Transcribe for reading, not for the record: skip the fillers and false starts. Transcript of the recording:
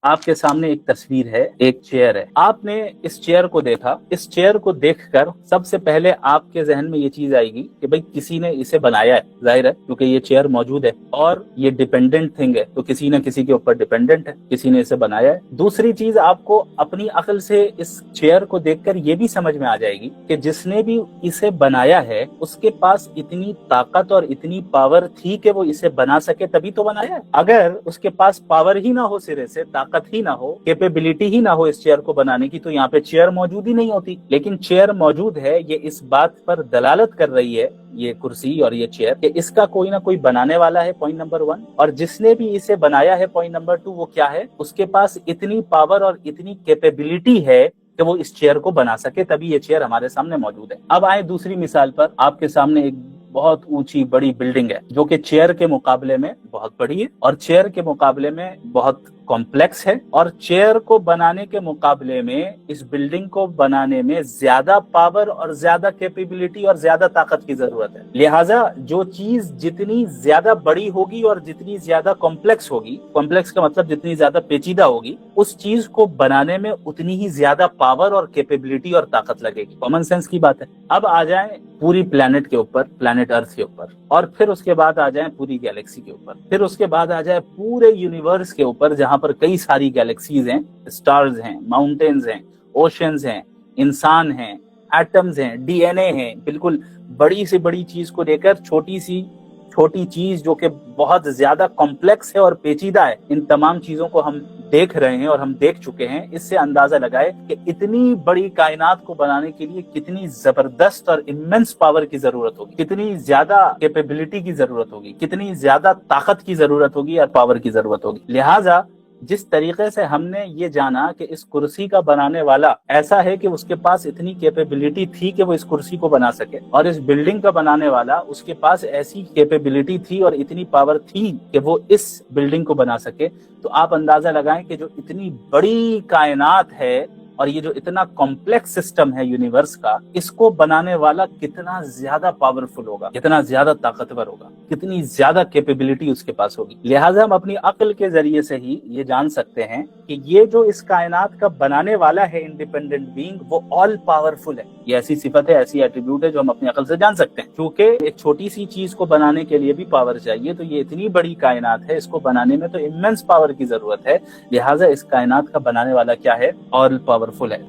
आपके सामने एक तस्वीर है, एक चेयर है। आपने इस चेयर को देखा, इस चेयर को देखकर सबसे पहले आपके जहन में ये चीज आएगी कि भाई किसी ने इसे बनाया है, जाहिर है क्योंकि ये चेयर मौजूद है और ये डिपेंडेंट थिंग है, तो किसी न किसी के ऊपर डिपेंडेंट है, किसी ने इसे बनाया है। दूसरी चीज, आपको अपनी अक्ल से इस चेयर को देखकर ये भी समझ में आ जाएगी कि जिसने भी इसे बनाया है उसके पास इतनी ताकत और इतनी पावर थी कि वो इसे बना सके, तभी तो बनाया है। अगर उसके पास पावर ही ना हो, सिरे से ताकत ही ना हो, कैपेबिलिटी ही ना हो इस चेयर को बनाने की, तो यहाँ पे चेयर मौजूद ही नहीं होती। लेकिन चेयर मौजूद है, ये इस बात पर दलालत कर रही है, ये कुर्सी और ये चेयर, कि इसका कोई ना कोई बनाने वाला है, पॉइंट नंबर 1। और जिसने भी इसे बनाया है, पॉइंट नंबर 2, वो क्या है, उसके पास इतनी पावर और इतनी कैपेबिलिटी है कि वो इस चेयर को बना सके, तभी ये चेयर हमारे सामने मौजूद है। अब आए दूसरी मिसाल पर। आपके सामने एक बहुत ऊंची बड़ी बिल्डिंग है जो कि चेयर के मुकाबले में बहुत बड़ी है और चेयर के मुकाबले में बहुत कॉम्प्लेक्स है, और चेयर को बनाने के मुकाबले में इस बिल्डिंग को बनाने में ज्यादा पावर और ज्यादा कैपेबिलिटी और ज्यादा ताकत की जरूरत है। लिहाजा जो चीज जितनी ज्यादा बड़ी होगी और जितनी ज्यादा कॉम्प्लेक्स होगी, कॉम्प्लेक्स का मतलब जितनी ज्यादा पेचीदा होगी, उस चीज को बनाने में उतनी ही ज्यादा पावर और कैपेबिलिटी और ताकत लगेगी। कॉमन सेंस की बात है। अब आ जाए पूरी प्लेनेट के ऊपर, प्लेनेट अर्थ के ऊपर, और फिर उसके बाद आ जाए पूरी गैलेक्सी के ऊपर, फिर उसके बाद आ जाए पूरे यूनिवर्स के ऊपर जहां पर कई सारी गैलेक्सीज हैं, स्टार्स हैं, माउंटेन्स हैं, ओशंस हैं, इंसान हैं, एटम्स हैं, डीएनए हैं। बिल्कुल बड़ी से बड़ी चीज को लेकर छोटी सी छोटी चीज जो कि बहुत ज्यादा कॉम्प्लेक्स है और पेचीदा है, इन तमाम चीजों को हम देख रहे हैं और हम देख चुके हैं। इससे अंदाजा लगाए कि इतनी बड़ी कायनात को बनाने के लिए कितनी जबरदस्त और इमेंस पावर की जरूरत होगी, कितनी ज्यादा कैपेबिलिटी की जरूरत होगी, कितनी ज्यादा ताकत की जरूरत होगी और पावर की जरूरत होगी। लिहाजा जिस तरीके से हमने ये जाना कि इस कुर्सी का बनाने वाला ऐसा है कि उसके पास इतनी कैपेबिलिटी थी कि वो इस कुर्सी को बना सके, और इस बिल्डिंग का बनाने वाला उसके पास ऐसी कैपेबिलिटी थी और इतनी पावर थी कि वो इस बिल्डिंग को बना सके, तो आप अंदाजा लगाएं कि जो इतनी बड़ी कायनात है और ये जो इतना कॉम्प्लेक्स सिस्टम है यूनिवर्स का, इसको बनाने वाला कितना ज्यादा पावरफुल होगा, कितना ज्यादा ताकतवर होगा, कितनी ज्यादा कैपेबिलिटी उसके पास होगी। लिहाजा हम अपनी अक्ल के जरिए से ही ये जान सकते हैं कि ये जो इस कायनात का बनाने वाला है इंडिपेंडेंट बीइंग, वो ऑल पावरफुल है। ये ऐसी सिफत है, ऐसी एट्रीब्यूट है जो हम अपनी अक्ल से जान सकते हैं। क्योंकि एक छोटी सी चीज को बनाने के लिए भी पावर चाहिए, तो ये इतनी बड़ी कायनात है, इसको बनाने में तो इमेंस पावर की जरूरत है। लिहाजा इस कायनात का बनाने वाला क्या है, ऑल पावरफुल है।